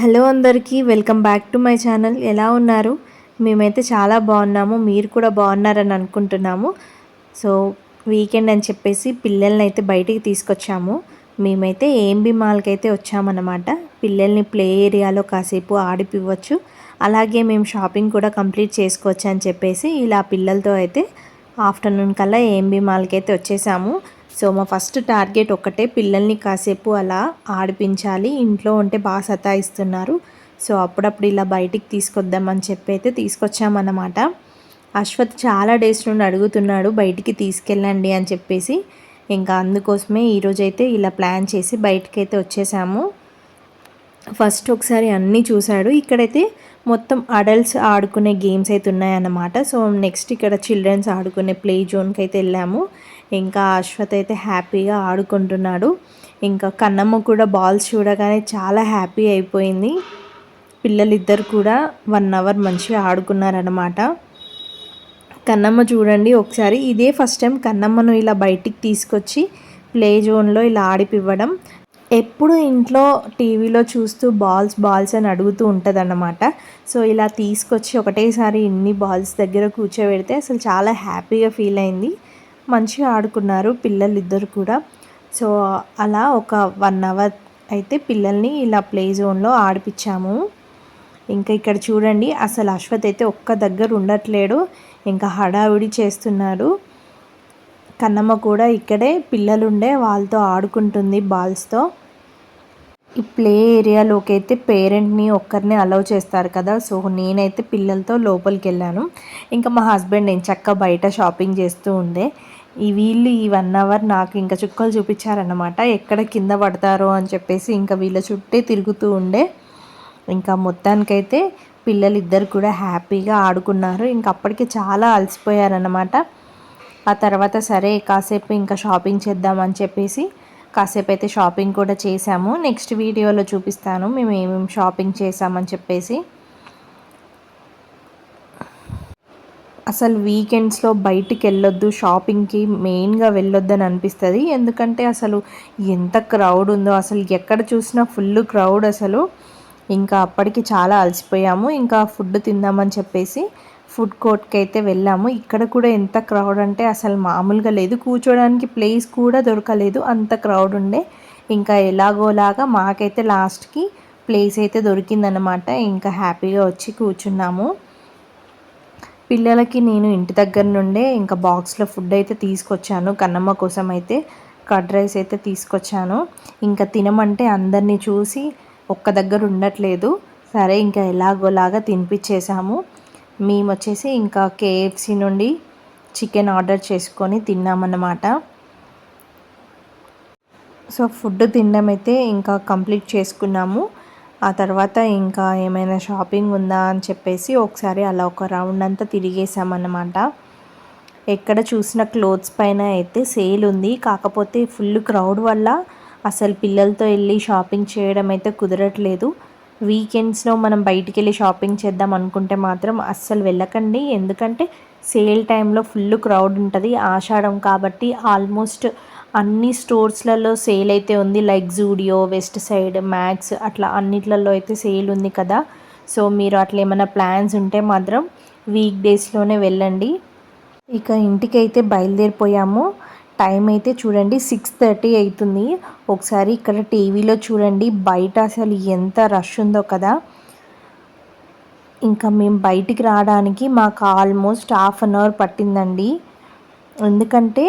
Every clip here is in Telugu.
హలో అందరికీ welcome back to my channel. ఎలా ఉన్నారు? మేమైతే చాలా బాగున్నాము. మీరు కూడా బాగున్నారని అనుకుంటున్నాము. సో వీకెండ్ అని చెప్పేసి పిల్లల్ని అయితే బయటికి తీసుకొచ్చాము. మేమైతే ఏఎంబీ మాల్కి అయితే వచ్చామన్నమాట. పిల్లల్ని ప్లే ఏరియాలో కాసేపు ఆడిపివ్వచ్చు, అలాగే మేము షాపింగ్ కూడా కంప్లీట్ చేసుకోవచ్చు అని చెప్పేసి ఇలా పిల్లలతో అయితే ఆఫ్టర్నూన్ కల్లా ఏఎంబీ మాల్కి అయితే వచ్చేసాము. సో మా ఫస్ట్ టార్గెట్ ఒక్కటే, పిల్లల్ని కాసేపు అలా ఆడిపించాలి, ఇంట్లో ఉంటే బాగా సతాయిస్తున్నారు. సో అప్పుడప్పుడు ఇలా బయటికి తీసుకొద్దామని చెప్పి అయితే తీసుకొచ్చామన్నమాట. అశ్వత్ చాలా డేస్ నుండి అడుగుతున్నాడు బయటికి తీసుకెళ్ళండి అని చెప్పేసి. ఇంకా అందుకోసమే ఈరోజైతే ఇలా ప్లాన్ చేసి బయటకైతే వచ్చేసాము. ఫస్ట్ ఒకసారి అన్నీ చూశాడు. ఇక్కడైతే మొత్తం అడల్ట్స్ ఆడుకునే గేమ్స్ అయితే ఉన్నాయన్నమాట. సో నెక్స్ట్ ఇక్కడ చిల్డ్రన్స్ ఆడుకునే ప్లే జోన్కి అయితే వెళ్ళాము. ఇంకా అశ్వత్ అయితే హ్యాపీగా ఆడుకుంటున్నాడు. ఇంకా కన్నమ్మ కూడా బాల్స్ చూడగానే చాలా హ్యాపీ అయిపోయింది. పిల్లలిద్దరు కూడా 1 అవర్ మంచిగా ఆడుకున్నారనమాట. కన్నమ్మ చూడండి ఒకసారి, ఇదే ఫస్ట్ టైం కన్నమ్మను ఇలా బయటికి తీసుకొచ్చి ప్లే జోన్లో ఇలా ఆడిపివ్వడం. ఎప్పుడు ఇంట్లో టీవీలో చూస్తూ బాల్స్ అని అడుగుతూ ఉంటుందన్నమాట. సో ఇలా తీసుకొచ్చి ఒకటేసారి ఇన్ని బాల్స్ దగ్గర కూర్చోబెడితే అసలు చాలా హ్యాపీగా ఫీల్ అయింది. మంచిగా ఆడుకున్నారు పిల్లలిద్దరు కూడా. సో అలా ఒక 1 అవర్ అయితే పిల్లల్ని ఇలా ప్లే జోన్లో ఆడిపించాము. ఇంకా ఇక్కడ చూడండి, అసలు అశ్వత్ అయితే ఒక్క దగ్గర ఉండట్లేడు, ఇంకా హడావిడి చేస్తున్నాడు. కన్నమ్మ కూడా ఇక్కడే పిల్లలుండే వాళ్ళతో ఆడుకుంటుంది బాల్స్తో. ఈ ప్లే ఏరియాలోకి అయితే పేరెంట్ని ఒక్కరిని అలౌ చేస్తారు కదా. సో నేనైతే పిల్లలతో లోపలికి వెళ్ళాను. ఇంకా మా హస్బెండ్ నేను చక్కగా బయట షాపింగ్ చేస్తూ ఉండే. వీళ్ళు ఈ 1 అవర్ నాకు ఇంకా చుక్కలు చూపించారన్నమాట, ఎక్కడ కింద పడతారో అని చెప్పేసి. ఇంకా వీళ్ళ చుట్టే తిరుగుతూ ఉండే. ఇంకా మొత్తానికైతే పిల్లలిద్దరు కూడా హ్యాపీగా ఆడుకున్నారు. ఇంకా అప్పటికి చాలా అలసిపోయారన్నమాట. ఆ తర్వాత సరే కాసేపు ఇంకా షాపింగ్ చేద్దామని చెప్పేసి కాసేపు అయితే షాపింగ్ కూడా చేసాము. నెక్స్ట్ వీడియోలో చూపిస్తాను మేము ఏమేమి షాపింగ్ చేసామని చెప్పేసి. అసలు వీకెండ్స్లో బయటికి వెళ్ళొద్దు, షాపింగ్కి మెయిన్గా వెళ్ళొద్దని అనిపిస్తుంది. ఎందుకంటే అసలు ఎంత క్రౌడ్ ఉందో, అసలు ఎక్కడ చూసినా ఫుల్ క్రౌడ్ అసలు. ఇంకా అప్పటికి చాలా అలసిపోయాము. ఇంకా ఫుడ్ తిందామని చెప్పేసి ఫుడ్ కోర్ట్కి అయితే వెళ్ళాము. ఇక్కడ కూడా ఎంత క్రౌడ్ అంటే అసలు మామూలుగా లేదు, కూర్చోడానికి ప్లేస్ కూడా దొరకలేదు, అంత క్రౌడ్ ఉండే. ఇంకా ఎలాగోలాగా మాకైతే లాస్ట్కి ప్లేస్ అయితే దొరికిందనమాట. ఇంకా హ్యాపీగా వచ్చి కూర్చున్నాము. పిల్లలకి నేను ఇంటి దగ్గర నుండే ఇంకా బాక్స్లో ఫుడ్ అయితే తీసుకొచ్చాను. కన్నమ్మ కోసం అయితే కర్డ్ రైస్ అయితే తీసుకొచ్చాను. ఇంకా తినమంటే అందరినీ చూసి ఒక్క దగ్గర ఉండట్లేదు. సరే ఇంకా ఎలాగోలాగా తినిపించేసాము. మేము వచ్చేసి ఇంకా కేఎఫ్సి నుండి చికెన్ ఆర్డర్ చేసుకొని తిన్నామన్నమాట. సో ఫుడ్ తినడం అయితే ఇంకా కంప్లీట్ చేసుకున్నాము. ఆ తర్వాత ఇంకా ఏమైనా షాపింగ్ ఉందా అని చెప్పేసి ఒకసారి అలా ఒక రౌండ్ అంతా తిరిగేసామన్నమాట. ఎక్కడ చూసిన క్లోత్స్ పైన అయితే సేల్ ఉంది, కాకపోతే ఫుల్ క్రౌడ్ వల్ల అసలు పిల్లలతో వెళ్ళి షాపింగ్ చేయడం అయితే కుదరట్లేదు. వీకెండ్స్లో మనం బయటికి వెళ్ళి షాపింగ్ చేద్దాం అనుకుంటే మాత్రం అస్సలు వెళ్ళకండి. ఎందుకంటే సేల్ టైంలో ఫుల్ క్రౌడ్ ఉంటుంది. ఆషాఢం కాబట్టి ఆల్మోస్ట్ అన్ని స్టోర్స్లలో సేల్ అయితే ఉంది. Like Zudio, west side, max అట్లా అన్నిట్లలో అయితే సేల్ ఉంది కదా. సో మీరు అట్లా ఏమైనా ప్లాన్స్ ఉంటే మాత్రం వీక్ డేస్లోనే వెళ్ళండి. ఇక ఇంటికైతే బయలుదేరిపోయాము. టైం అయితే చూడండి 6:30 అవుతుంది. ఒకసారి ఇక్కడ టీవీలో చూడండి బయట అసలు ఎంత రష్ ఉందో కదా. ఇంకా మేము బయటికి రావడానికి మాకు ఆల్మోస్ట్ 1/2 అవర్ పట్టిందండి. ఎందుకంటే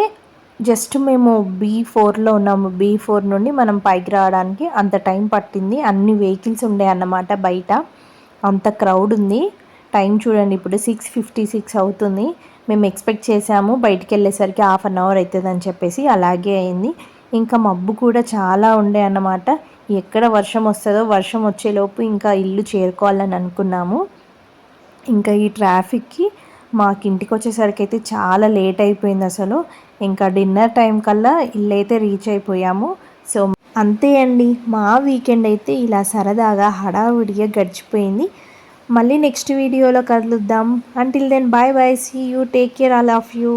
జస్ట్ మేము B4లో ఉన్నాము. B4 నుండి మనం పైకి రావడానికి అంత టైం పట్టింది. అన్ని వెహికల్స్ ఉండే అన్నమాట బయట, అంత క్రౌడ్ ఉంది. టైం చూడండి ఇప్పుడు 6:56 అవుతుంది. మేము ఎక్స్పెక్ట్ చేసాము బయటికి వెళ్ళేసరికి 1/2 అవర్ అవుతుందని చెప్పేసి, అలాగే అయింది. ఇంకా మబ్బు కూడా చాలా ఉండే అన్నమాట. ఎక్కడ వర్షం వస్తుందో, వర్షం వచ్చేలోపు ఇంకా ఇల్లు చేరుకోవాలని అనుకున్నాము. ఇంకా ఈ ట్రాఫిక్కి మాకు ఇంటికి వచ్చేసరికి అయితే చాలా లేట్ అయిపోయింది అసలు. ఇంకా డిన్నర్ టైం కల్లా ఇల్లు అయితే రీచ్ అయిపోయాము. సో అంతే అండి, మా వీకెండ్ అయితే ఇలా సరదాగా హడావుడిగా గడిచిపోయింది. మళ్ళీ నెక్స్ట్ వీడియోలో కలుద్దాం. Until then bye bye, see you, take care all of you.